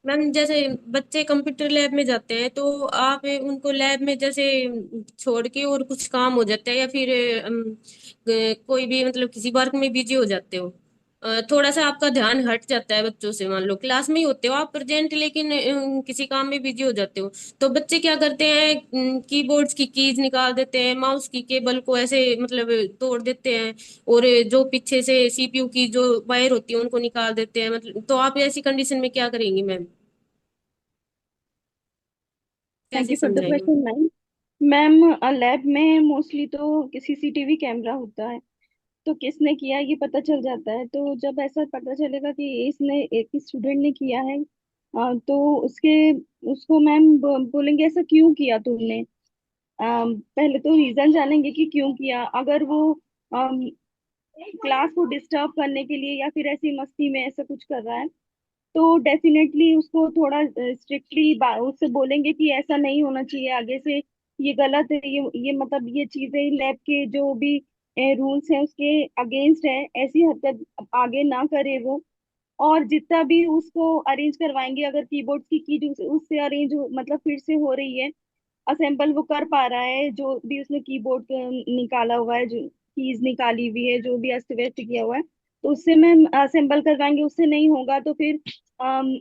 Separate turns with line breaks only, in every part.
Ma'am जैसे बच्चे computer lab में जाते हैं तो आप उनको लैब में जैसे छोड़ के और कुछ काम हो जाता है या फिर कोई भी मतलब किसी वर्क में बिजी हो जाते हो, थोड़ा सा आपका ध्यान हट जाता है बच्चों से। मान लो क्लास में ही होते हो आप प्रेजेंट लेकिन किसी काम में बिजी हो जाते हो, तो बच्चे क्या करते हैं, कीबोर्ड्स की कीज निकाल देते हैं, माउस की केबल को ऐसे मतलब तोड़ देते हैं, और जो पीछे से सीपीयू की जो वायर होती है उनको निकाल देते हैं। मतलब तो आप ऐसी कंडीशन में क्या करेंगी मैम,
थैंक
कैसे
यू फॉर द
समझाएंगे?
Question ma'am. मैम लैब में मोस्टली तो सीसीटीवी कैमरा होता है, तो किसने किया ये पता चल जाता है। तो जब ऐसा पता चलेगा कि इसने एक स्टूडेंट ने किया है, तो उसको मैम बोलेंगे ऐसा क्यों किया तुमने। पहले तो रीजन जानेंगे कि क्यों किया। अगर वो क्लास को डिस्टर्ब करने के लिए या फिर ऐसी मस्ती में ऐसा कुछ कर रहा है, तो डेफिनेटली उसको थोड़ा स्ट्रिक्टली उससे बोलेंगे कि ऐसा नहीं होना चाहिए आगे से, ये गलत है, ये मतलब ये चीजें लैब के जो भी रूल्स हैं उसके अगेंस्ट है, ऐसी हरकत आगे ना करे वो। और जितना भी उसको अरेंज करवाएंगे, अगर कीबोर्ड की उससे अरेंज मतलब फिर से हो रही है, असेंबल वो कर पा रहा है, जो भी उसने कीबोर्ड निकाला हुआ है, जो कीज निकाली हुई है, जो भी अस्त व्यस्त किया हुआ है, तो उससे मैं असेंबल करवाएंगे। उससे नहीं होगा तो फिर अम,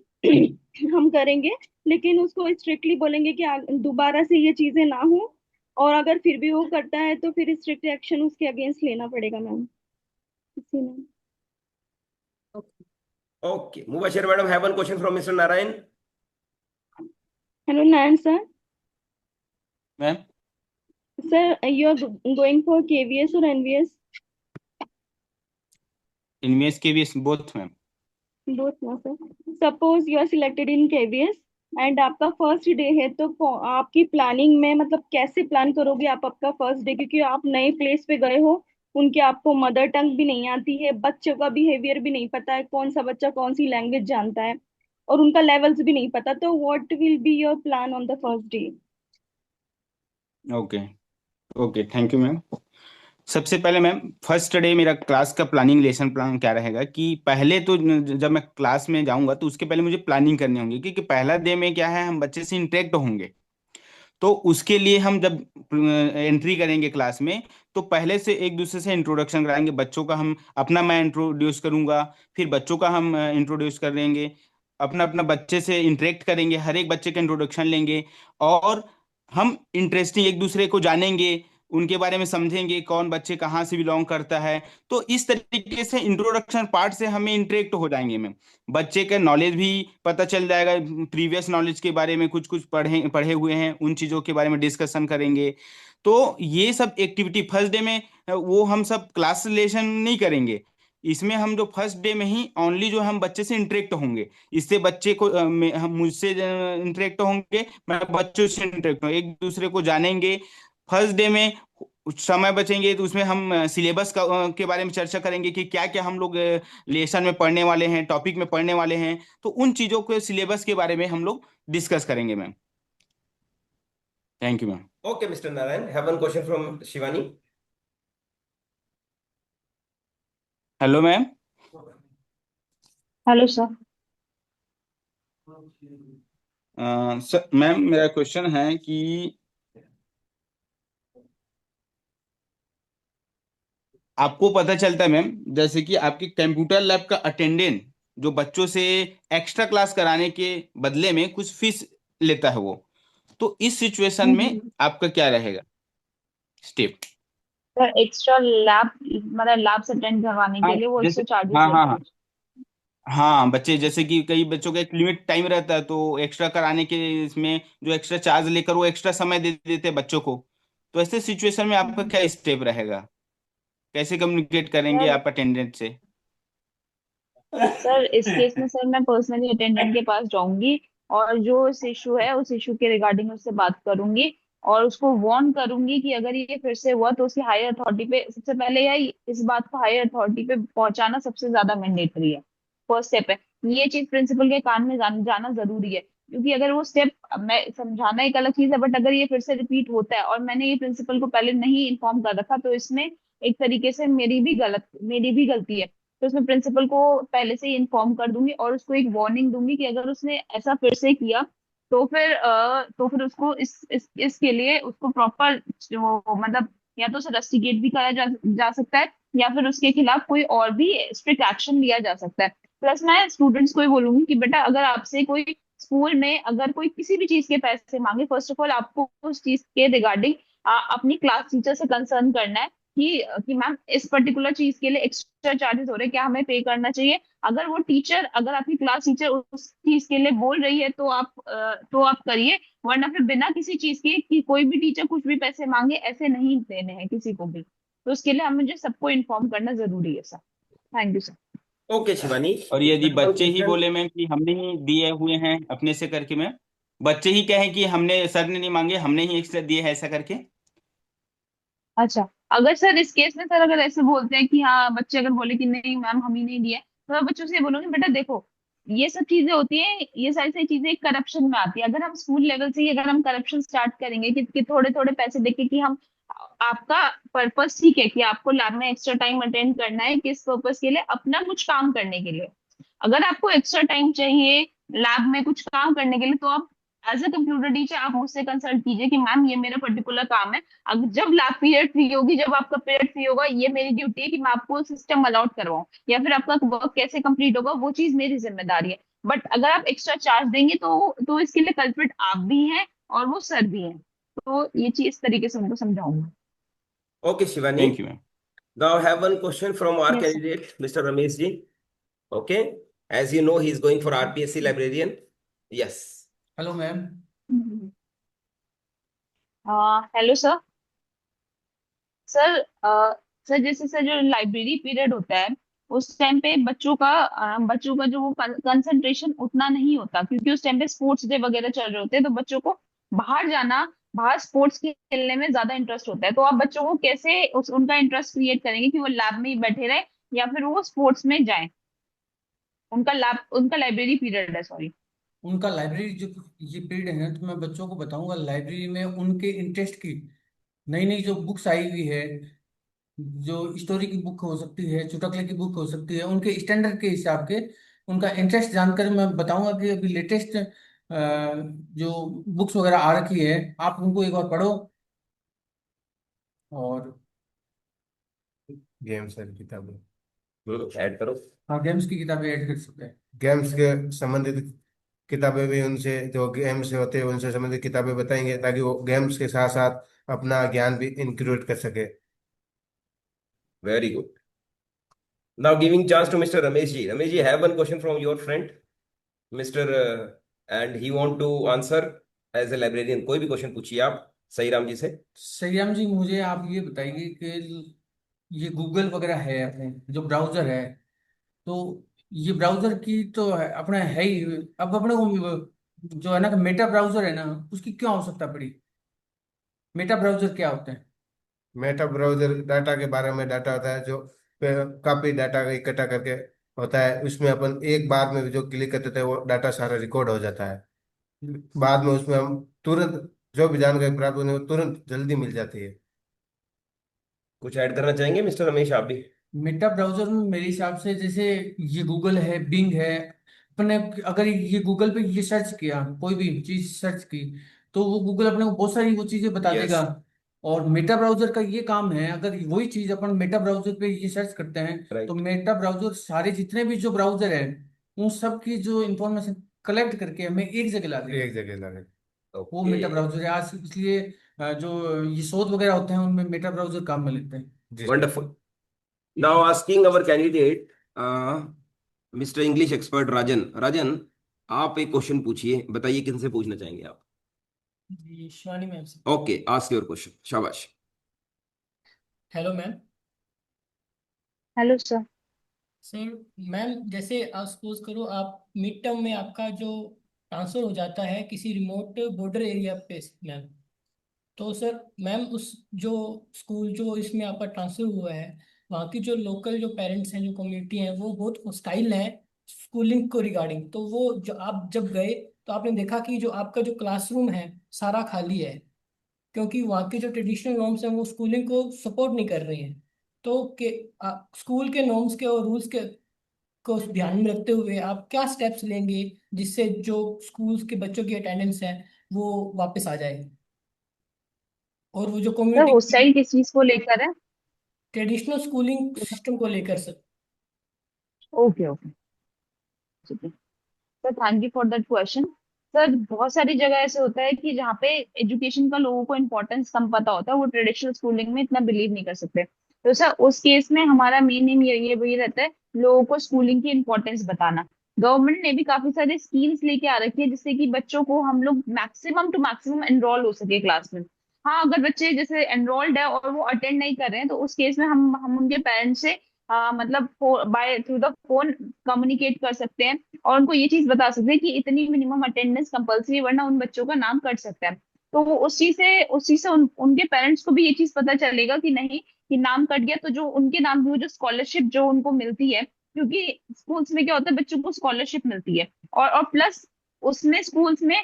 हम करेंगे, लेकिन उसको स्ट्रिक्टली बोलेंगे कि दोबारा से ये चीजें ना हो। और अगर फिर भी वो करता है तो फिर स्ट्रिक्ट एक्शन उसके अगेंस्ट लेना पड़ेगा मैम, इसी में।
Okay. Mubashir madam, have one question from Mr. Narayan.
Hello Narayan sir.
Ma'am
sir you are going for KVS और एनवीएस?
इनमें के भी बोथ मैम।
बोथ ना sir. Suppose you are selected in KVS and आपका first day है, तो आपकी planning में मतलब कैसे प्लान करोगे आप आपका फर्स्ट डे, क्योंकि आप नए प्लेस पे गए हो, उनके आपको मदर टंग भी नहीं आती है, बच्चों का बिहेवियर भी नहीं पता है, कौन सा बच्चा कौन सी लैंग्वेज जानता है, और उनका लेवल्स भी नहीं पता, तो what will be your plan on the first day?
Okay. Okay, thank you ma'am. सबसे पहले मैम, फर्स्ट डे मेरा क्लास का प्लानिंग लेसन प्लान क्या रहेगा कि पहले तो जब मैं क्लास में जाऊंगा तो उसके पहले मुझे प्लानिंग करनी होगी, क्योंकि पहला डे में क्या है, हम बच्चे से इंटरेक्ट होंगे। तो उसके लिए हम जब एंट्री करेंगे क्लास में, तो पहले से एक दूसरे से इंट्रोडक्शन कराएंगे बच्चों का। हम अपना मैं इंट्रोड्यूस करूंगा, फिर बच्चों का हम इंट्रोड्यूस करेंगे, अपना अपना बच्चे से इंटरेक्ट करेंगे, हर एक बच्चे का इंट्रोडक्शन लेंगे। और हम इंटरेस्टिंग एक दूसरे को जानेंगे, उनके बारे में समझेंगे, कौन बच्चे कहाँ से बिलोंग करता है। तो इस तरीके से इंट्रोडक्शन पार्ट से हमें इंटरेक्ट हो जाएंगे मैम। बच्चे का नॉलेज भी पता चल जाएगा, प्रीवियस नॉलेज के बारे में कुछ कुछ पढ़े पढ़े हुए हैं उन चीज़ों के बारे में डिस्कशन करेंगे। तो ये सब एक्टिविटी फर्स्ट डे में वो हम सब क्लास लेशन नहीं करेंगे। इसमें हम जो फर्स्ट डे में ही ओनली जो हम बच्चे से इंटरेक्ट होंगे, इससे बच्चे को हम मुझसे इंटरेक्ट होंगे, मैं बच्चों से इंटरेक्ट होंगे, एक दूसरे को जानेंगे। फर्स्ट डे में समय बचेंगे तो उसमें हम सिलेबस का के बारे में चर्चा करेंगे कि क्या क्या हम लोग लेसन में पढ़ने वाले हैं, टॉपिक में पढ़ने वाले हैं। तो उन चीज़ों के सिलेबस के बारे में हम लोग डिस्कस करेंगे ma'am. Thank you ma'am.
Okay, Mr. Narayan, have one question from Shivani.
Hello ma'am.
Hello sir.
Sir ma'am, मेरा क्वेश्चन है कि आपको पता चलता है मैम, जैसे कि आपके कंप्यूटर लैब का अटेंडेंट जो बच्चों से एक्स्ट्रा क्लास कराने के बदले में कुछ फीस लेता है वो, तो इस सिचुएशन में
हम्म।
आपका क्या रहेगा स्टेप?
सर एक्स्ट्रा लैब मतलब लैब्स अटेंड करवाने
हाँ
के लिए वो
जैसे,
एक्स्ट्रा चार्जेस
हाँ हाँ
लेता
हाँ,
है।
हाँ बच्चे जैसे कि कई बच्चों का एक लिमिट टाइम रहता है, तो एक्स्ट्रा कराने के इसमें जो एक्स्ट्रा चार्ज लेकर वो एक्स्ट्रा समय दे देते हैं बच्चों को। तो ऐसे सिचुएशन में आपका
हम्म।
क्या स्टेप रहेगा, कैसे कम्युनिकेट करेंगे
सर
आप अटेंडेंट से?
सर इस केस में सर मैं पर्सनली अटेंडेंट के पास जाऊंगी और जो इस इशू है उस इशू के रिगार्डिंग उससे बात करूंगी और उसको वार्न करूंगी कि अगर ये फिर से हुआ तो उसकी हायर अथॉरिटी पे सबसे पहले या इस बात को हायर अथॉरिटी पे पहुंचाना सबसे ज्यादा मैंडेटरी है। फर्स्ट स्टेप है, ये चीज प्रिंसिपल के कान में जाना जरूरी है, क्योंकि अगर वो स्टेप मैं समझाना एक अलग चीज है, बट अगर ये फिर से रिपीट होता है और मैंने ये प्रिंसिपल को पहले नहीं इन्फॉर्म कर रखा तो इसमें एक तरीके से मेरी भी गलती है। तो उसमें प्रिंसिपल को पहले से ही इन्फॉर्म कर दूंगी और उसको एक वार्निंग दूंगी कि अगर उसने ऐसा फिर से किया तो फिर उसको इसके लिए उसको प्रॉपर जो मतलब या तो उसे रस्टिकेट भी करा जा सकता है या फिर उसके खिलाफ कोई और भी स्ट्रिक्ट एक्शन लिया जा सकता है। प्लस मैं स्टूडेंट्स को ही बोलूंगी कि बेटा अगर आपसे कोई स्कूल में अगर कोई किसी भी चीज के पैसे मांगे, फर्स्ट ऑफ ऑल आपको उस चीज के रिगार्डिंग अपनी क्लास टीचर से कंसर्न करना है कि मैम इस पर्टिकुलर चीज के लिए एक्स्ट्रा चार्जेस हो रहे हैं, क्या हमें पे करना चाहिए। अगर वो टीचर अगर आपकी क्लास टीचर उस चीज के लिए बोल रही है तो आप करिए, वरना फिर बिना किसी चीज के कि कोई भी टीचर कुछ भी पैसे मांगे ऐसे नहीं देने हैं किसी को भी। तो उसके लिए हम मुझे सबको इन्फॉर्म करना जरूरी है sir. Thank you sir.
Okay, Shivani.
और यदि
One
बच्चे ही
question.
बोले मैम कि हमने ही दिए हुए हैं अपने से करके, मैम बच्चे ही कहें कि हमने, सर ने नहीं मांगे, हमने ही एक्स्ट्रा दिए हैं ऐसा करके।
अच्छा, अगर सर इस केस में सर अगर ऐसे बोलते हैं कि हाँ बच्चे अगर बोले कि नहीं मैम हम ही नहीं दिए, तो मैं बच्चों से ये बोलूंगी बेटा देखो ये सब चीजें होती हैं, ये सारी सारी चीजें करप्शन में आती है। अगर हम स्कूल लेवल से ही अगर हम करप्शन स्टार्ट करेंगे कि थोड़े थोड़े पैसे देके कि हम आपका पर्पस ठीक है कि आपको लैब में एक्स्ट्रा टाइम अटेंड करना है किस पर्पस के लिए, अपना कुछ काम करने के लिए। अगर आपको एक्स्ट्रा टाइम चाहिए लैब में कुछ काम करने के लिए तो आप एज अ कंप्यूटर टीचर आप मुझसे कंसल्ट कीजिए कि मैम ये मेरा पर्टिकुलर काम है। अब जब लैब पीरियड फ्री होगी, जब आपका पीरियड फ्री होगा, ये मेरी ड्यूटी है कि मैं आपको सिस्टम अलॉट करवाऊं या फिर आपका वर्क कैसे कंप्लीट होगा वो चीज मेरी जिम्मेदारी है। बट अगर आप एक्स्ट्रा चार्ज देंगे तो इसके लिए कल्प्रिट आप भी हैं और वो सर भी हैं। तो ये चीज इस तरीके से उनको समझाऊंगा।
Okay, Shivani.
Thank you ma'am.
Now I have one question from our
yes sir.
candidate, Mr. Ramesh ji. Okay. As you know, he is going for RPSC librarian. Yes.
Hello ma'am.
Hello sir. Sir sir जैसे sir जो library period होता है उस time पे बच्चों का जो वो कंसंट्रेशन उतना नहीं होता क्योंकि उस टाइम पे स्पोर्ट्स डे वगैरह चल रहे होते हैं, तो बच्चों को बाहर जाना, बाहर स्पोर्ट्स खेलने में ज्यादा इंटरेस्ट होता है। तो आप बच्चों को कैसे उनका इंटरेस्ट क्रिएट करेंगे कि वो लैब में ही बैठे रहे या फिर वो स्पोर्ट्स में जाएं। उनका लाइब्रेरी पीरियड है, सॉरी।
उनका लाइब्रेरी जो ये पीरियड है ना, तो मैं बच्चों को बताऊंगा लाइब्रेरी में उनके इंटरेस्ट की नई नई जो बुक्स आई हुई है, जो स्टोरी की बुक हो सकती है, चुटकुले की बुक हो सकती है, उनके स्टैंडर्ड के हिसाब के उनका इंटरेस्ट जानकर मैं बताऊंगा कि अभी लेटेस्ट जो बुक्स वगैरह आ रखी है आप उनको एक बार पढ़ो। और
गेम्स है किताबें।
ऐड करो।
हाँ, गेम्स की किताबें ऐड कर सकते हैं।
गेम्स के संबंधित किताबें भी, उनसे जो गेम्स होते हैं उनसे संबंधित किताबें बताएंगे ताकि वो गेम्स के साथ साथ अपना ज्ञान भी इंक्लूड कर सके।
Very good. Now giving chance to Mr. Ramesh ji. Ramesh ji, have one question from your friend, Mr. And he want to answer as a librarian. कोई भी क्वेश्चन पूछिए आप सही राम जी से।
सैयम जी, मुझे आप ये बताइए कि ये गूगल वगैरह है अपने जो ब्राउजर है, तो ये ब्राउजर की तो अपना है ही। अब अपने को जो है ना मेटा ब्राउजर है ना, उसकी क्यों आवश्यकता पड़ी? मेटा ब्राउजर क्या होता है?
मेटा ब्राउजर डाटा के बारे में डाटा होता है जो काफी डाटा इकट्ठा करके होता है। उसमें अपन एक बार में जो क्लिक करते थे वो डाटा सारा रिकॉर्ड हो जाता है। बाद में उसमें हम तुरंत जो भी जानकारी प्राप्त होने वो तुरंत जल्दी मिल जाती है।
कुछ ऐड करना चाहेंगे मिस्टर रमेश आप भी?
मेटा ब्राउजर में मेरे हिसाब से जैसे ये गूगल है, बिंग है, अपने अगर ये गूगल पे ये सर्च किया, कोई भी चीज सर्च की, तो वो गूगल अपने को बहुत सारी वो चीजें बता
यस।
देगा। और मेटा ब्राउजर का ये काम है, अगर वही चीज अपन मेटा ब्राउजर पे ये सर्च करते हैं तो
राइट।
मेटा ब्राउजर सारे जितने भी जो ब्राउजर है उन सब की जो इंफॉर्मेशन कलेक्ट करके हमें एक जगह ला देगा।
एक जगह लगे।
वो
ओके।
मेटा ब्राउजर है आज, इसलिए जो ये शोध वगैरह होते हैं उनमें मेटा ब्राउजर काम में लेते हैं।
जी sir.
Wonderful. Now asking our candidate mister English expert Rajan. Rajan, आप एक क्वेश्चन पूछिए, बताइए किनसे पूछना चाहेंगे आप?
जी शिवानी मैम से।
Okay, ask your question. शाबाश।
Hello ma'am.
Hello sir.
Sir ma'am, जैसे आप सपोज करो आप मिड टर्म में आपका जो ट्रांसफर हो जाता है किसी रिमोट बॉर्डर एरिया पे मैम, तो सर मैम उस जो स्कूल जो इसमें आपका ट्रांसफर हुआ है वहाँ की जो लोकल जो पेरेंट्स हैं, जो कम्युनिटी हैं, वो बहुत हॉस्टाइल है स्कूलिंग को रिगार्डिंग। तो वो जो आप जब गए तो आपने देखा कि जो आपका जो क्लासरूम है सारा खाली है, क्योंकि वहाँ के जो ट्रेडिशनल नॉर्म्स हैं वो स्कूलिंग को सपोर्ट नहीं कर रहे हैं। तो स्कूल के नॉर्म्स के और रूल्स के को ध्यान में रखते हुए आप क्या स्टेप्स लेंगे जिससे जो स्कूल के बच्चों की अटेंडेंस है वो वापस आ जाए, और वो जो
सर
कम्युनिटी
हॉस्टाइल किस चीज को लेकर है?
ट्रेडिशनल स्कूलिंग सिस्टम को लेकर सर।
ओके ओके, ठीक है sir, thank you for that question. Sir बहुत सारी जगह ऐसे होता है कि जहाँ पे एजुकेशन का लोगों को इम्पोर्टेंस कम पता होता है, वो ट्रेडिशनल स्कूलिंग में इतना बिलीव नहीं कर सकते। तो सर उस केस में हमारा मेन एम ये वही रहता है, लोगों को स्कूलिंग की इम्पोर्टेंस बताना। गवर्नमेंट ने भी काफी सारे स्कीम्स लेके आ रखी है जिससे कि बच्चों को हम लोग मैक्सिमम टू मैक्सिमम एनरोल हो सके क्लास में। हाँ, अगर बच्चे जैसे एनरोल्ड है और वो अटेंड नहीं कर रहे हैं तो उस केस में हम उनके पेरेंट्स से मतलब by through the phone communicate कर सकते हैं और उनको ये चीज बता सकते हैं कि इतनी मिनिमम अटेंडेंस कंपलसरी, वरना उन बच्चों का नाम कट सकता है। तो वो उस चीज से उनके पेरेंट्स को भी ये चीज पता चलेगा कि नहीं, कि नाम कट गया तो जो उनके नाम की वो जो स्कॉलरशिप जो उनको मिलती है, क्योंकि स्कूल्स में क्या होता है, बच्चों को स्कॉलरशिप मिलती है और प्लस उसमें स्कूल्स में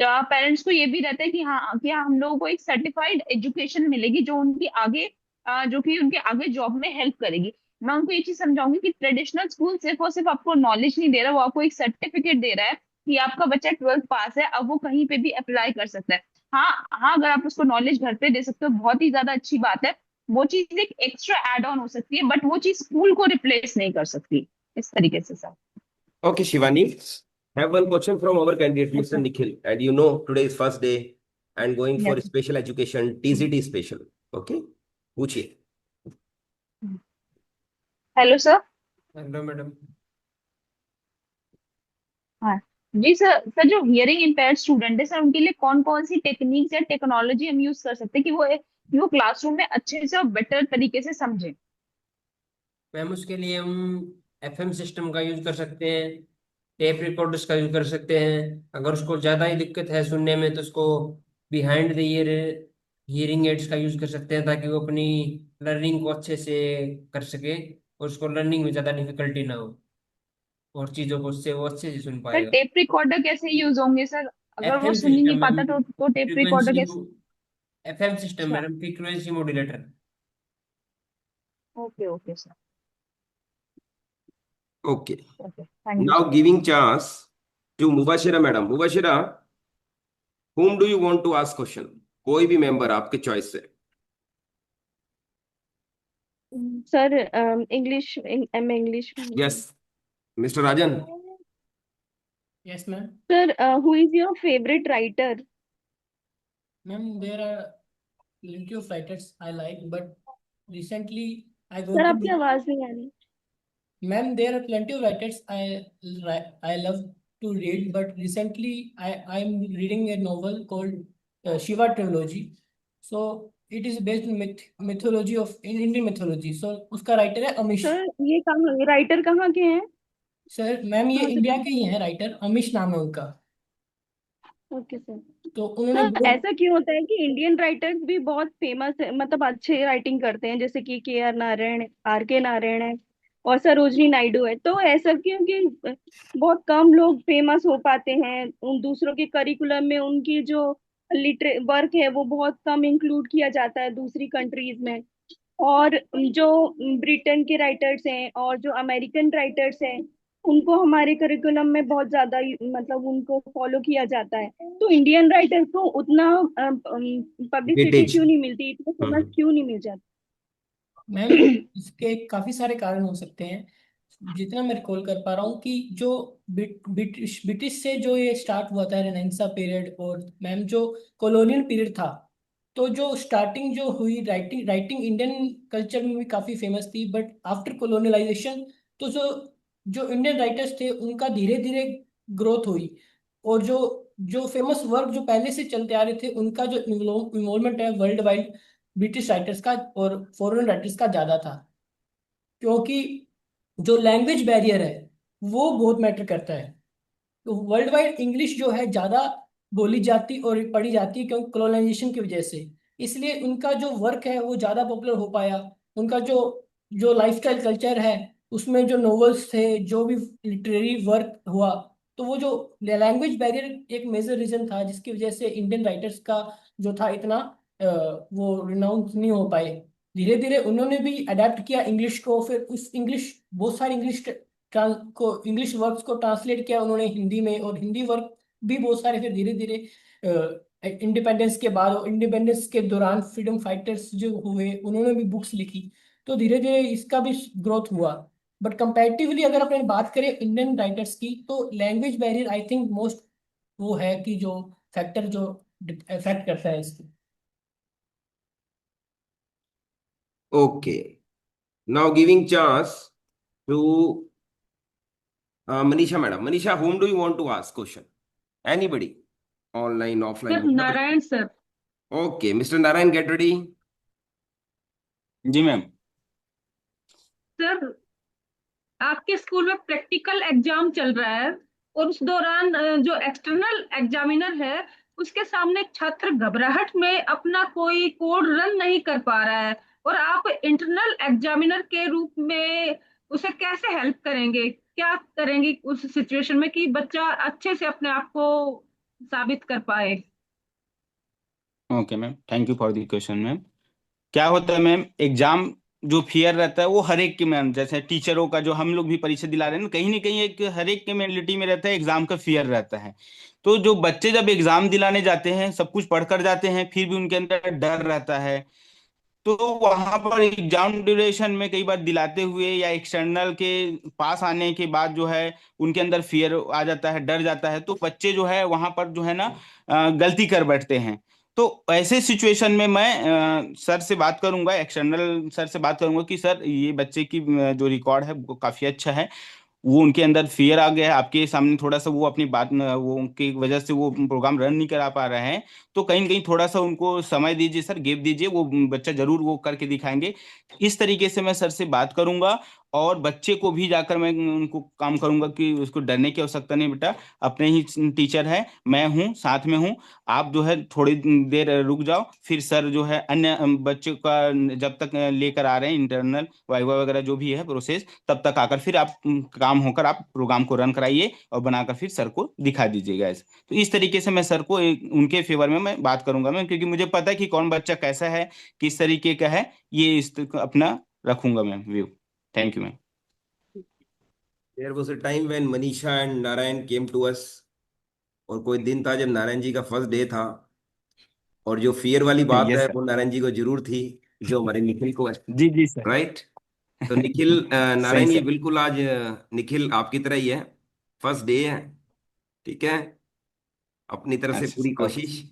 पेरेंट्स को ये भी रहता है कि हाँ हम लोगों को एक सर्टिफाइड एजुकेशन मिलेगी जो उनकी आगे जो कि उनके आगे जॉब में हेल्प करेगी। मैं उनको ये चीज समझाऊंगी कि ट्रेडिशनल स्कूल सिर्फ और सिर्फ आपको नॉलेज नहीं दे रहा, वो आपको एक सर्टिफिकेट दे रहा है कि आपका बच्चा 12th पास है, अब वो कहीं पे भी अप्लाई कर सकता है। हाँ हाँ, अगर आप उसको नॉलेज घर पे दे सकते हो बहुत ही ज्यादा अच्छी बात है। वो चीज एक एक्स्ट्रा एड ऑन हो सकती है, बट वो चीज स्कूल को रिप्लेस नहीं कर सकती इस तरीके से sir.
Okay, Shivani, have one question from our candidate, Mr. Nikhil. And you know, today is first day and going for
yes.
special education, TCT special. Okay, पूछिए.
Hello sir.
Hello madam.
हाँ जी sir. Sir जो hearing impaired student है sir, उनके लिए कौन कौन सी techniques या technology हम यूज कर सकते हैं कि वो क्लासरूम में अच्छे से और बेटर तरीके से समझे?
मैम उसके लिए हम एफएम सिस्टम का यूज कर सकते हैं, टेप रिकॉर्डर्स का यूज कर सकते हैं। अगर उसको ज़्यादा ही दिक्कत है सुनने में तो उसको behind the ear hearing aids का यूज कर सकते हैं ताकि वो अपनी लर्निंग को अच्छे से कर सके और उसको लर्निंग में ज़्यादा डिफिकल्टी ना हो और चीज़ों को उससे वो अच्छे से सुन
सर
पाएगा।
टेप रिकॉर्डर कैसे यूज होंगे सर? अगर वो
एफएम
सुन ही नहीं
सिस्टम मैम,
पाता तो टेप रिकॉर्डर
फ्रीक्वेंसी
कैसे?
एफएम सिस्टम
अच्छा।
Madam, frequency modulator.
Okay okay sir.
Okay,
okay, thank you
now
sir.
giving chance to Mubashira madam. Mubashira, whom do you want to ask question? कोई भी member आपके choice से.
Sir English, M English में।
Yes, Mr. Rajan.
Yes ma'am.
Sir who is your favourite writer?
Ma'am there are plenty of writers I like, but recently I go
sir
to
आपकी आवाज नहीं आ रही।
ma'am, there are plenty of writers I love to read, but recently I'm reading a novel called Shiva Trilogy. So it is based on mythology of in Indian mythology. So उसका writer है Amish.
Sir ये कहाँ, writer कहाँ के हैं?
Sir ma'am ये
कहाँ से
इंडिया
पढ़े?
के ही हैं, राइटर अमीश नाम है उनका।
Okay sir.
तो उन्होंने
सर ऐसा क्यों होता है कि इंडियन राइटर्स भी बहुत फेमस है, मतलब अच्छे राइटिंग करते हैं, जैसे कि के आर नारायण, आर के नारायण है और सरोजनी नायडू है, तो ऐसा क्यों कि बहुत कम लोग फेमस हो पाते हैं? उन दूसरों के करिकुलम में उनकी जो लिटरे वर्क है वो बहुत कम इंक्लूड किया जाता है दूसरी कंट्रीज में। और जो ब्रिटेन के राइटर्स हैं और जो अमेरिकन राइटर्स हैं उनको हमारे करिकुलम में बहुत ज्यादा मतलब उनको फॉलो किया जाता है, तो इंडियन राइटर्स को उतना पब्लिसिटी
Weightage.
क्यों नहीं मिलती, इतना फेमस क्यों नहीं मिल जाता?
मैम इसके काफी सारे कारण हो सकते हैं। जितना मैं रिकॉल कर पा रहा हूँ कि जो ब्रिटिश से जो ये स्टार्ट हुआ था रेनेसां पीरियड, और मैम जो कॉलोनियल पीरियड था, तो जो स्टार्टिंग जो हुई राइटिंग राइटिंग इंडियन कल्चर में भी काफी फेमस थी, बट आफ्टर कॉलोनियलाइजेशन तो जो जो इंडियन राइटर्स थे उनका धीरे धीरे ग्रोथ हुई, और जो जो फेमस वर्क जो पहले से चलते आ रहे थे उनका जो इन्वॉल्वमेंट है वर्ल्ड वाइड ब्रिटिश राइटर्स का और फॉरेन राइटर्स का ज्यादा था। क्योंकि जो लैंग्वेज बैरियर है वो बहुत मैटर करता है। तो वर्ल्ड वाइड इंग्लिश जो है ज्यादा बोली जाती और पढ़ी जाती है क्योंकि कॉलोनाइजेशन की वजह से। इसलिए उनका जो वर्क है वो ज्यादा पॉपुलर हो पाया। उनका जो जो लाइफस्टाइल कल्चर है उसमें जो नॉवेल्स थे, जो भी लिटरेरी वर्क हुआ, तो वो जो लैंग्वेज बैरियर एक मेजर रीजन था जिसकी वजह से इंडियन राइटर्स का जो था इतना वो रिनाउंस नहीं हो पाए धीरे धीरे उन्होंने भी अडेप्ट किया इंग्लिश को, फिर उस इंग्लिश बहुत सारे इंग्लिश वर्ड्स को ट्रांसलेट किया उन्होंने हिंदी में, और हिंदी वर्ड भी बहुत सारे फिर धीरे धीरे इंडिपेंडेंस के बाद और इंडिपेंडेंस के दौरान फ्रीडम फाइटर्स जो हुए उन्होंने भी बुक्स लिखी। तो धीरे धीरे इसका भी ग्रोथ हुआ। बट कंपैरेटिवली अगर अपन बात करें इंडियन राइटर्स की, तो language barrier I think most वो है कि जो फैक्टर जो इफेक्ट करता है इसको।
Okay. Now giving chance to Manisha madam. Manisha, whom do you want to ask question? Anybody? Online, offline,
sir
whatever.
Narayan sir.
Okay, Mr. Narayan, get ready.
Ji ma'am.
Sir आपके school में practical exam चल रहा है और उस दौरान जो external examiner है उसके सामने छात्र घबराहट में अपना कोई कोड रन नहीं कर पा रहा है, और आप इंटरनल एग्जामिनर के रूप में उसे कैसे हेल्प करेंगे, क्या करेंगे उस सिचुएशन में कि बच्चा अच्छे से अपने आप को साबित कर पाए।
Okay ma'am, thank you for the question ma'am. क्या होता है मैम, एग्जाम जो फियर रहता है वो हर एक के मैम, जैसे टीचरों का जो हम लोग भी परीक्षा दिला रहे हैं ना कहीं एक हर एक के मेंटलिटी में रहता है, एग्जाम का फियर रहता है। तो जो बच्चे जब एग्जाम दिलाने जाते हैं सब कुछ पढ़कर जाते हैं, फिर भी उनके अंदर डर रहता है। तो वहां पर एग्जाम ड्यूरेशन में कई बार दिलाते हुए या एक्सटर्नल के पास आने के बाद जो है उनके अंदर फियर आ जाता है, डर जाता है, तो बच्चे जो है वहां पर जो है ना गलती कर बैठते हैं। तो ऐसे सिचुएशन में मैं सर से बात करूंगा, एक्सटर्नल सर से बात करूंगा कि सर ये बच्चे की जो रिकॉर्ड है वो काफी अच्छा है, वो उनके अंदर फियर आ गया है, आपके सामने थोड़ा सा वो अपनी बात वो उनकी वजह से वो प्रोग्राम रन नहीं करा पा रहे हैं, तो कहीं न कहीं थोड़ा सा उनको समय दीजिए सर, गैप दीजिए, वो बच्चा जरूर वो करके दिखाएंगे। इस तरीके से मैं सर से बात करूंगा, और बच्चे को भी जाकर मैं उनको काम करूंगा कि उसको डरने की आवश्यकता नहीं बेटा, अपने ही टीचर है, मैं हूँ, साथ में हूँ, आप जो है थोड़ी देर रुक जाओ, फिर सर जो है अन्य बच्चों का जब तक लेकर आ रहे हैं इंटरनल वाइवा वगैरह जो भी है प्रोसेस, तब तक आकर फिर आप काम होकर आप प्रोग्राम को रन कराइए और बनाकर फिर सर को दिखा दीजिएगा ऐसे। तो इस तरीके से मैं सर को उनके फेवर में मैं बात करूंगा मैं, क्योंकि मुझे पता है कि कौन बच्चा कैसा है, किस तरीके का है, ये अपना रखूंगा मैं view. Thank you ma'am.
There was a time when Manisha and Narayan came to us. और कोई दिन था जब नारायण जी का फर्स्ट डे था, और जो फियर वाली बात है
यस सर।
वो नारायण जी को जरूर थी, जो हमारे निखिल को है।
जी जी सर।
राइट। तो निखिल
सही
नारायण ये
सर।
बिल्कुल आज निखिल आपकी तरह ही है, फर्स्ट डे है। ठीक है, अपनी तरफ से
अच्छा
पूरी
सर,
कोशिश,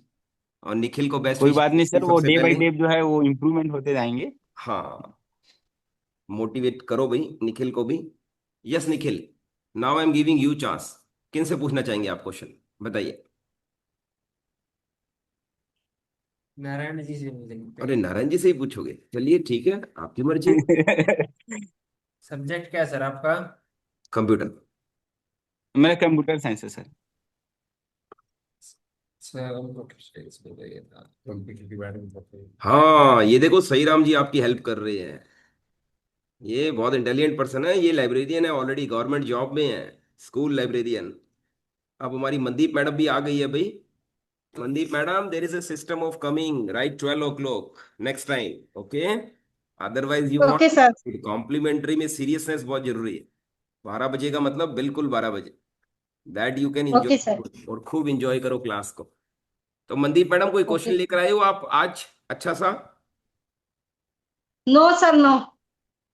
और निखिल को बेस्ट
कोई
विश
बात नहीं सर, वो
सबसे
डे बाई
पहले।
डे जो है वो इम्प्रूवमेंट होते जाएंगे।
हाँ, मोटिवेट करो भाई निखिल को भी। Yes Nikhil, now I am giving you chance. किन से पूछना चाहेंगे आप क्वेश्चन, बताइए।
नारायण जी से मिलेंगे।
अरे नारायण जी से ही पूछोगे, चलिए ठीक है, आपकी मर्जी।
सब्जेक्ट क्या है सर आपका?
कंप्यूटर।
मेरा कंप्यूटर साइंस है सर।
सर कंप्यूटर साइंस में गया था, कंप्यूटर के बारे में बताइए।
हाँ ये देखो सही राम जी आपकी हेल्प कर रहे हैं, ये बहुत इंटेलिजेंट पर्सन है, ये लाइब्रेरियन है, ऑलरेडी गवर्नमेंट जॉब में है, स्कूल लाइब्रेरियन। अब हमारी मनदीप मैडम भी आ गई है भाई। Mandeep madam, there is a system of coming right 12 o'clock next time, okay? Otherwise you
okay sir.
Want complimentary में सीरियसनेस बहुत जरूरी है। 12 बजे का मतलब बिल्कुल 12 बजे, that you can
okay sir.
Enjoy, और खूब एंजॉय करो क्लास को। तो मनदीप मैडम कोई क्वेश्चन
ओके।
लेकर आए हो आप आज अच्छा सा?
No sir no.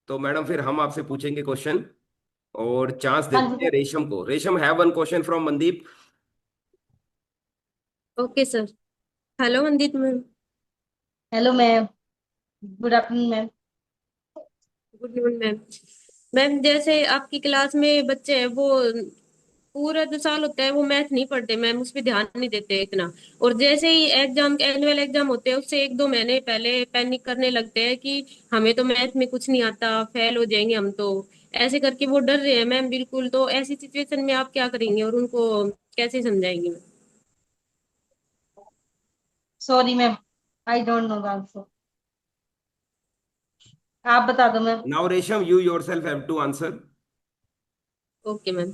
तो मैडम फिर हम आपसे पूछेंगे क्वेश्चन, और चांस
हाँ
देते
जी
हैं
सर।
रेशम को। Resham, have one question from Mandeep.
Okay sir. Hello Mandeep ma'am.
Hello ma'am. Good afternoon ma'am.
Good morning ma'am. Ma'am जैसे आपकी क्लास में बच्चे हैं वो पूरा जो साल होता है वो मैथ नहीं पढ़ते मैम, उस पर ध्यान नहीं देते इतना, और जैसे ही एग्जाम एनुअल एग्जाम होते हैं उससे 1-2 महीने पहले पैनिक करने लगते हैं कि हमें तो मैथ में कुछ नहीं आता, फेल हो जाएंगे हम तो, ऐसे करके वो डर रहे हैं मैम बिल्कुल। तो ऐसी सिचुएशन में आप क्या करेंगे और उनको कैसे समझाएंगे ma'am?
Sorry ma'am, I don't know the answer, आप बता दो ma'am.
Now Resham, you yourself have to answer.
Okay ma'am.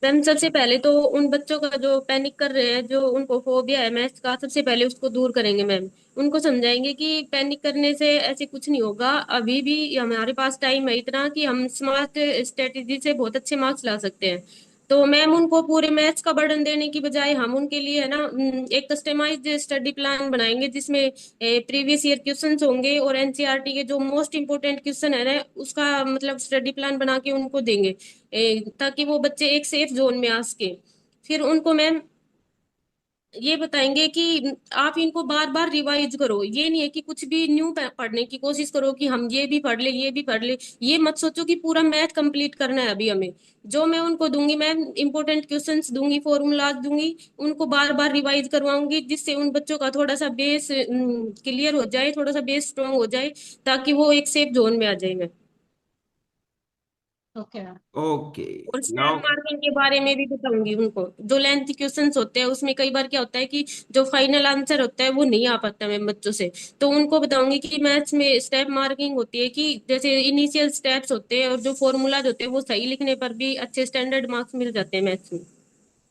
Ma'am सबसे पहले तो उन बच्चों का जो पैनिक कर रहे हैं, जो उनको फोबिया है मैथ्स का, सबसे पहले उसको दूर करेंगे मैम। उनको समझाएंगे कि पैनिक करने से ऐसे कुछ नहीं होगा, अभी भी हमारे पास टाइम है इतना कि हम स्मार्ट स्ट्रेटेजी से बहुत अच्छे मार्क्स ला सकते हैं। तो मैम उनको पूरे मैथ्स का बर्डन देने की बजाय हम उनके लिए है ना एक कस्टमाइज्ड स्टडी प्लान बनाएंगे, जिसमें प्रीवियस ईयर क्वेश्चंस होंगे और एनसीईआरटी के जो मोस्ट इंपोर्टेंट क्वेश्चन है ना उसका मतलब स्टडी प्लान बना के उनको देंगे, ताकि वो बच्चे एक सेफ जोन में आ सके। फिर उनको मैम ये बताएंगे कि आप इनको बार बार रिवाइज करो, ये नहीं है कि कुछ भी न्यू पढ़ने की कोशिश करो कि हम ये भी पढ़ ले ये भी पढ़ ले, ये मत सोचो कि पूरा मैथ कंप्लीट करना है अभी हमें। जो मैं उनको दूंगी मैम, इंपॉर्टेंट क्वेश्चंस दूंगी, फॉर्मूलाज दूंगी, उनको बार बार रिवाइज करवाऊंगी, जिससे उन बच्चों का थोड़ा सा बेस क्लियर हो जाए, थोड़ा सा बेस स्ट्रांग हो जाए, ताकि वो एक सेफ जोन में आ जाए मैम।
ओके।
Okay.
और स्टेप
Now,
मार्किंग के बारे में भी बताऊंगी उनको। जो लेंथ क्वेश्चंस होते हैं उसमें कई बार क्या होता है कि जो फाइनल आंसर होता है वो नहीं आ पाता मैं बच्चों से, तो उनको बताऊंगी कि मैथ्स में स्टेप मार्किंग होती है, कि जैसे इनिशियल स्टेप्स होते हैं और जो फॉर्मूलाज होते हैं वो सही लिखने पर भी अच्छे स्टैंडर्ड मार्क्स मिल जाते हैं मैथ्स में।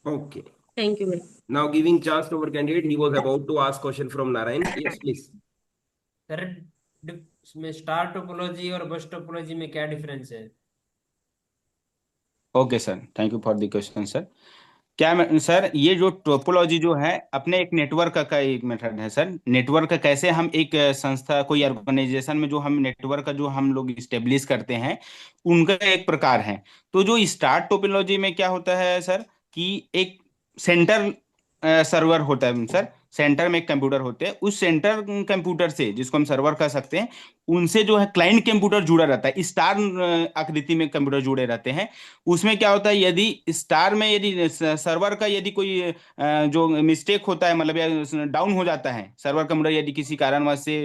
okay.
Thank you ma'am.
Now giving chance to our candidate, he was about to ask question from Narayan. Yes, please.
Sir इसमें स्टार टोपोलॉजी और बस टोपोलॉजी में क्या डिफरेंस है?
Okay sir, thank you for the question sir. Sir ये जो topology जो है अपने एक नेटवर्क का एक मेथड है सर। नेटवर्क का कैसे हम एक संस्था कोई ऑर्गेनाइजेशन में जो हम नेटवर्क का जो हम लोग इस्टेब्लिश करते हैं उनका एक प्रकार है। तो जो स्टार टोपोलॉजी में क्या होता है सर कि एक सेंटर सर्वर होता है सर। सेंटर में एक कंप्यूटर होते हैं, उस सेंटर कंप्यूटर से जिसको हम सर्वर कह सकते हैं उनसे जो है क्लाइंट कंप्यूटर जुड़ा रहता है। स्टार आकृति में कंप्यूटर जुड़े रहते हैं। उसमें क्या होता है, यदि स्टार में यदि सर्वर का यदि कोई जो मिस्टेक होता है, मतलब या डाउन हो जाता है सर्वर कंप्यूटर, यदि किसी कारणवश से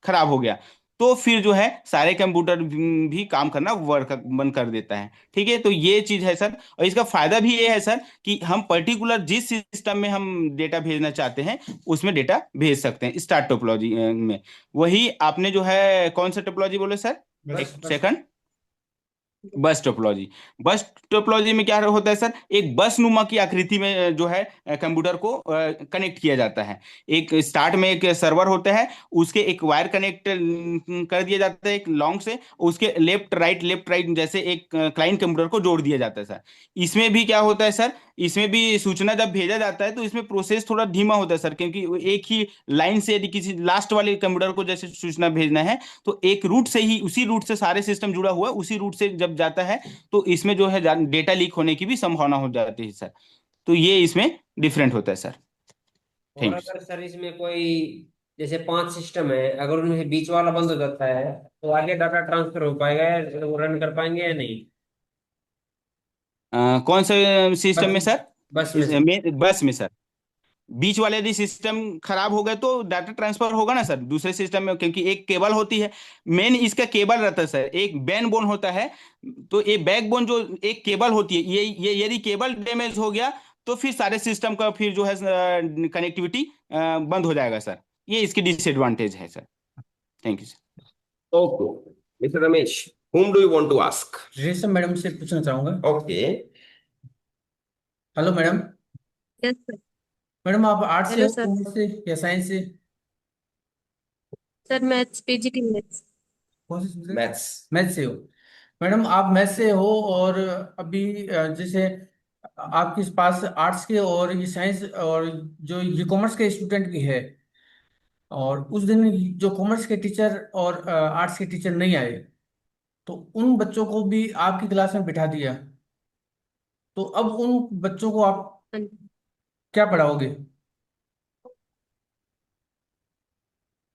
खराब हो गया, तो फिर जो है सारे कंप्यूटर भी काम करना वर्क बंद कर देता है। ठीक है, तो ये चीज है सर। और इसका फायदा भी ये है सर कि हम पर्टिकुलर जिस सिस्टम में हम डेटा भेजना चाहते हैं उसमें डेटा भेज सकते हैं स्टार टोपोलॉजी में। वही आपने जो है कौन सा टोपोलॉजी बोले सर, एक सेकंड। बस टोपोलॉजी। बस टोपोलॉजी में क्या होता है सर, एक बस नुमा की आकृति में जो है कंप्यूटर को कनेक्ट किया जाता है। एक स्टार्ट में एक सर्वर होता है, उसके एक वायर कनेक्ट कर दिया जाता है एक लॉन्ग से, उसके लेफ्ट राइट जैसे एक क्लाइंट कंप्यूटर को जोड़ दिया जाता है सर। इसमें भी क्या होता है सर, इसमें भी सूचना जब भेजा जाता है तो इसमें प्रोसेस थोड़ा धीमा होता है सर, क्योंकि वो एक ही लाइन से यदि किसी लास्ट वाले कंप्यूटर को जैसे सूचना भेजना है तो एक रूट से ही, उसी रूट से सारे सिस्टम जुड़ा हुआ है, उसी रूट से जब जाता है तो इसमें जो है डेटा लीक होने की भी संभावना हो जाती है सर। तो ये इसमें डिफरेंट होता है सर।
और
थैंक यू।
अगर सर इसमें कोई जैसे 5 सिस्टम है, अगर उनमें बीच वाला बंद हो जाता है तो आगे डाटा ट्रांसफर हो पाएगा या वो रन कर पाएंगे या नहीं?
कौन से सिस्टम
बस
में सर?
बस में से।
बस में सर बीच वाले यदि सिस्टम खराब हो गए तो डाटा ट्रांसफर होगा ना सर दूसरे सिस्टम में, क्योंकि एक केबल होती है। मेन इसका केबल रहता है सर, एक बैन बोन होता है। तो ये बैकबोन जो एक केबल होती है, ये यदि केबल डैमेज हो गया तो फिर सारे सिस्टम का फिर जो है कनेक्टिविटी बंद हो जाएगा सर। ये इसकी डिसएडवांटेज है sir. Thank you sir.
Okay. Mr. Ramesh, whom do you want to ask?
रेशम मैडम से पूछना चाहूंगा।
Okay.
Hello madam.
Yes sir.
Madam आप आर्ट्स से
हेलो
हो,
सर।
कॉमर्स से या साइंस से?
Sir maths, PGT maths.
कौन से सब्जेक्ट?
Maths.
मैथ से हो। मैडम आप मैथ से हो और अभी जैसे आपके पास आर्ट्स के और ये साइंस और जो ये कॉमर्स के स्टूडेंट भी है, और उस दिन जो कॉमर्स के टीचर और आर्ट्स के टीचर नहीं आए, तो उन बच्चों को भी आपकी क्लास में बिठा दिया, तो अब उन बच्चों को आप क्या पढ़ाओगे?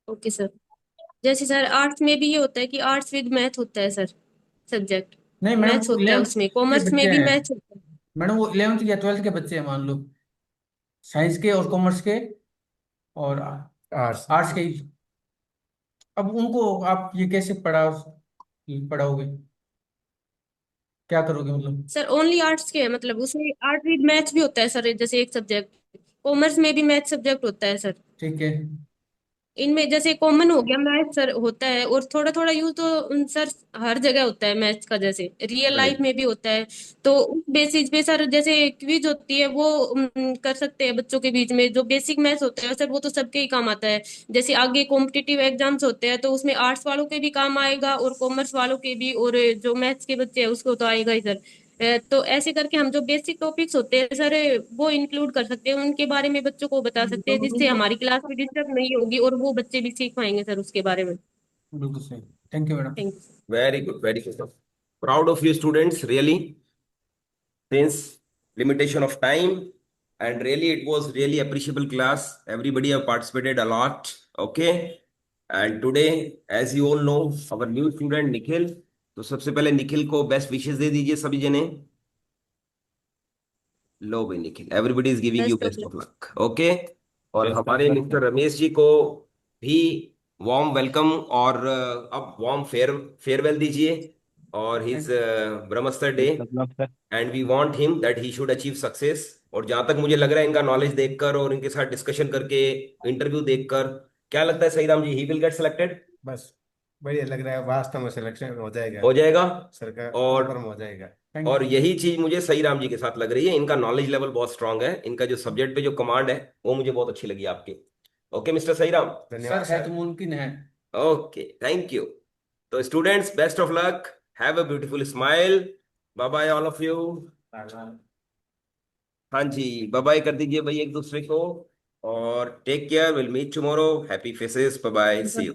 Okay sir. जैसे सर आर्ट्स में भी ये होता है कि आर्ट्स विद मैथ होता है सर, सब्जेक्ट
नहीं मैडम,
मैथ्स
वो
होता है
11th
उसमें,
के
कॉमर्स में
बच्चे
भी
हैं।
मैथ्स होता है।
मैडम वो 11th या 12th के बच्चे हैं, मान लो साइंस के और कॉमर्स के और आर्ट्स आर्ट्स के ही। अब उनको आप ये कैसे पढ़ाओगे, क्या करोगे मतलब?
सर ओनली आर्ट्स के है, मतलब उसमें आर्ट विद मैथ्स भी होता है सर, जैसे एक सब्जेक्ट। कॉमर्स में भी मैथ सब्जेक्ट होता है सर।
ठीक है।
इनमें जैसे कॉमन हो गया मैथ सर होता है, और थोड़ा थोड़ा यूज तो सर हर जगह होता है मैथ्स का, जैसे रियल लाइफ
राइट।
में भी होता है। तो उस बेसिस पे सर जैसे क्विज होती है वो कर सकते हैं बच्चों के बीच में। जो बेसिक मैथ्स होता है सर वो तो सबके ही काम आता है। जैसे आगे कॉम्पिटिटिव एग्जाम्स होते हैं तो उसमें आर्ट्स वालों के भी काम आएगा और कॉमर्स वालों के भी, और जो मैथ्स के बच्चे हैं उसको तो आएगा ही सर। तो ऐसे करके हम जो बेसिक टॉपिक्स होते हैं सर वो इंक्लूड कर सकते हैं, उनके बारे में बच्चों को बता सकते हैं, जिससे हमारी क्लास भी डिस्टर्ब नहीं होगी और वो बच्चे भी सीख पाएंगे सर उसके बारे में।
बिल्कुल सही। Thank you madam.
Thank you.
Very good, very good. Proud of you students, really. Since limitation of time, and really it was really appreciable class. Everybody have participated a lot. Okay. And today, as you all know, our new student Nikhil. तो सबसे पहले निखिल को best wishes दे दीजिए सभी जने। लो भाई Nikhil, everybody is giving you
best of
best
luck.
Of luck. Okay. और हमारे मिस्टर रमेश जी को भी वार्म वेलकम, और अब वार्म फेयरवेल दीजिए। और हिज ब्रह्मस्तर day, and we want him that he should achieve success. और जहां तक मुझे लग रहा है इनका नॉलेज देखकर और इनके साथ डिस्कशन करके, इंटरव्यू देखकर, क्या लगता है सही Ram ji, he will get selected?
बस बढ़िया लग रहा है, वास्तव में सिलेक्शन हो जाएगा,
हो जाएगा।
सरकार
और
कंफर्म हो जाएगा।
और यही चीज मुझे सही राम जी के साथ लग रही है, इनका नॉलेज लेवल बहुत स्ट्रांग है, इनका जो सब्जेक्ट पे जो कमांड है वो मुझे बहुत अच्छी लगी आपकी। ओके मिस्टर सही राम।
धन्यवाद
सर है
सर।
तो मुमकिन है।
Okay, thank you. तो students, best of luck, have a beautiful smile. Bye bye all of you. हाँ जी, बाय बाय कर दीजिए भाई एक दूसरे को, और take care, will meet tomorrow. Happy faces, bye bye, see you.